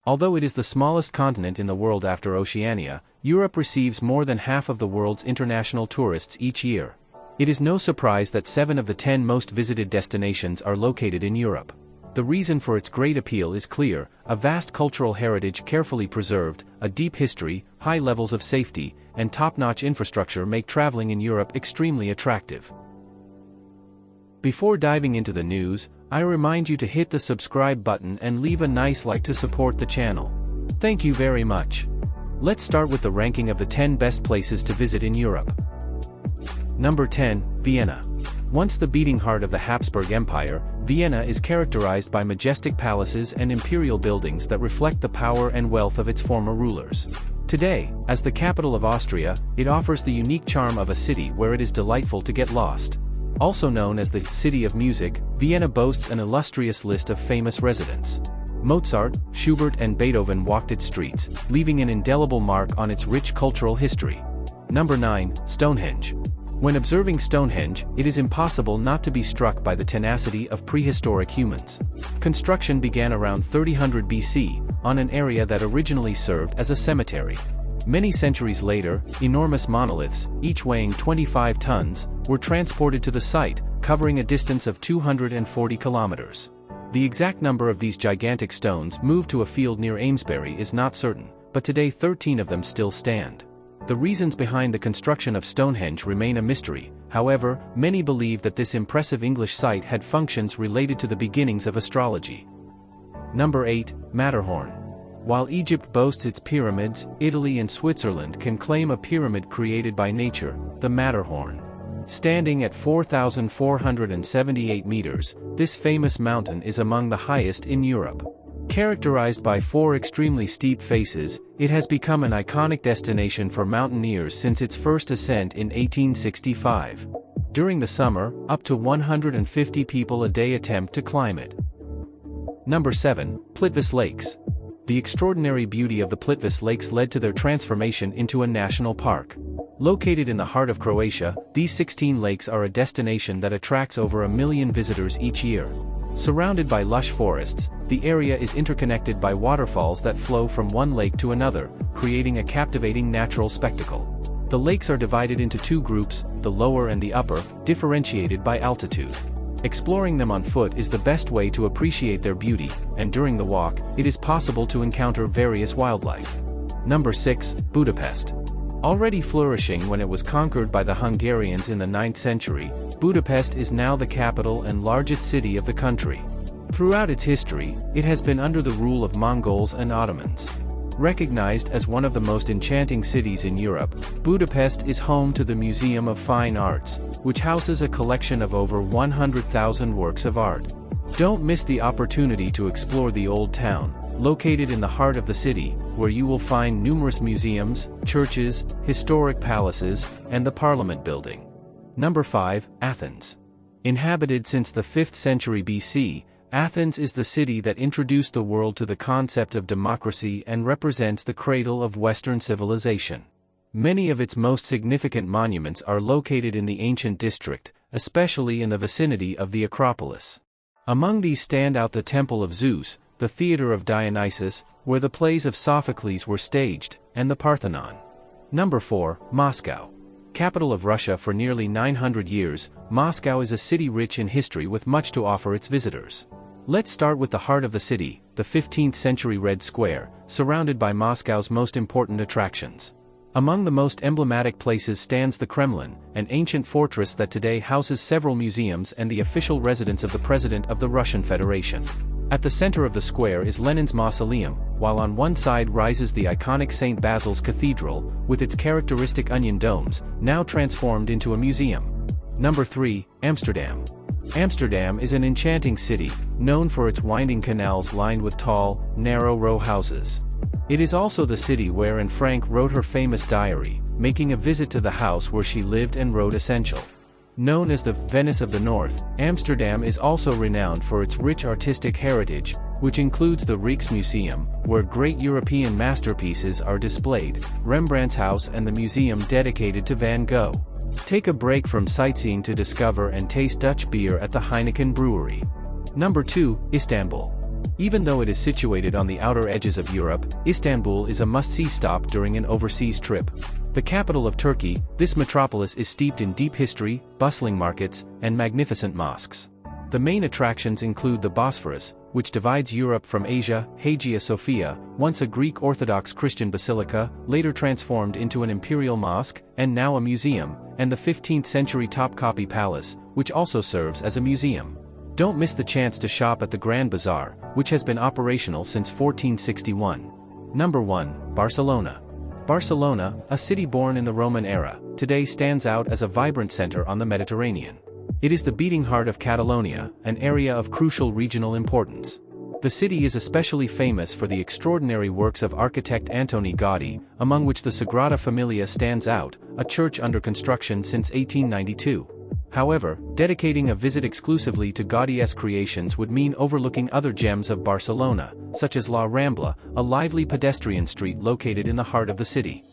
Although it is the smallest continent in the world after Oceania, Europe receives more than half of the world's international tourists each year. It is no surprise that 7 of the 10 most visited destinations are located in Europe. The reason for its great appeal is clear: a vast cultural heritage carefully preserved, a deep history, high levels of safety, and top-notch infrastructure make traveling in Europe extremely attractive. Before diving into the news, I remind you to hit the subscribe button and leave a nice like to support the channel. Thank you very much. Let's start with the ranking of the 10 best places to visit in Europe. Number 10, Vienna. Once the beating heart of the Habsburg Empire, Vienna is characterized by majestic palaces and imperial buildings that reflect the power and wealth of its former rulers. Today, as the capital of Austria, it offers the unique charm of a city where it is delightful to get lost. Also known as the City of Music, Vienna boasts an illustrious list of famous residents. Mozart, Schubert and Beethoven walked its streets, leaving an indelible mark on its rich cultural history. Number 9, Stonehenge. When observing Stonehenge, it is impossible not to be struck by the tenacity of prehistoric humans. Construction began around 300 BC, on an area that originally served as a cemetery. Many centuries later, enormous monoliths, each weighing 25 tons, were transported to the site, covering a distance of 240 kilometers. The exact number of these gigantic stones moved to a field near Amesbury is not certain, but today 13 of them still stand. The reasons behind the construction of Stonehenge remain a mystery. However, many believe that this impressive English site had functions related to the beginnings of astrology. Number 8, Matterhorn. While Egypt boasts its pyramids, Italy and Switzerland can claim a pyramid created by nature, the Matterhorn. Standing at 4,478 meters, this famous mountain is among the highest in Europe. Characterized by 4 extremely steep faces, it has become an iconic destination for mountaineers since its first ascent in 1865. During the summer, up to 150 people a day attempt to climb it. Number 7, Plitvice Lakes. The extraordinary beauty of the Plitvice Lakes led to their transformation into a national park. Located in the heart of Croatia, these 16 lakes are a destination that attracts over 1 million visitors each year. Surrounded by lush forests, the area is interconnected by waterfalls that flow from one lake to another, creating a captivating natural spectacle. The lakes are divided into 2 groups, the lower and the upper, differentiated by altitude. Exploring them on foot is the best way to appreciate their beauty, and during the walk, it is possible to encounter various wildlife. Number 6, Budapest. Already flourishing when it was conquered by the Hungarians in the 9th century, Budapest is now the capital and largest city of the country. Throughout its history, it has been under the rule of Mongols and Ottomans. Recognized as one of the most enchanting cities in Europe, Budapest is home to the Museum of Fine Arts, which houses a collection of over 100,000 works of art. Don't miss the opportunity to explore the Old Town, located in the heart of the city, where you will find numerous museums, churches, historic palaces, and the Parliament building. Number 5, Athens. Inhabited since the 5th century BC, Athens is the city that introduced the world to the concept of democracy and represents the cradle of Western civilization. Many of its most significant monuments are located in the ancient district, especially in the vicinity of the Acropolis. Among these stand out the Temple of Zeus, the Theater of Dionysus, where the plays of Sophocles were staged, and the Parthenon. Number 4, Moscow. Capital of Russia for nearly 900 years, Moscow is a city rich in history with much to offer its visitors. Let's start with the heart of the city, the 15th century Red Square, surrounded by Moscow's most important attractions. Among the most emblematic places stands the Kremlin, an ancient fortress that today houses several museums and the official residence of the President of the Russian Federation. At the center of the square is Lenin's mausoleum, while on one side rises the iconic St. Basil's Cathedral, with its characteristic onion domes, now transformed into a museum. Number 3, Amsterdam. Amsterdam is an enchanting city, known for its winding canals lined with tall, narrow row houses. It is also the city where Anne Frank wrote her famous diary, making a visit to the house where she lived and wrote essential. Known as the Venice of the North, Amsterdam is also renowned for its rich artistic heritage, which includes the Rijksmuseum, where great European masterpieces are displayed, Rembrandt's house and the museum dedicated to Van Gogh. Take a break from sightseeing to discover and taste Dutch beer at the Heineken Brewery. Number 2, Istanbul. Even though it is situated on the outer edges of Europe, Istanbul is a must-see stop during an overseas trip. The capital of Turkey, this metropolis is steeped in deep history, bustling markets, and magnificent mosques. The main attractions include the Bosphorus, which divides Europe from Asia, Hagia Sophia, once a Greek Orthodox Christian basilica, later transformed into an imperial mosque, and now a museum, and the 15th-century Topkapi Palace, which also serves as a museum. Don't miss the chance to shop at the Grand Bazaar, which has been operational since 1461. Number 1. Barcelona. Barcelona, a city born in the Roman era, today stands out as a vibrant center on the Mediterranean. It is the beating heart of Catalonia, an area of crucial regional importance. The city is especially famous for the extraordinary works of architect Antoni Gaudí, among which the Sagrada Familia stands out, a church under construction since 1892. However, dedicating a visit exclusively to Gaudí's creations would mean overlooking other gems of Barcelona, such as La Rambla, a lively pedestrian street located in the heart of the city.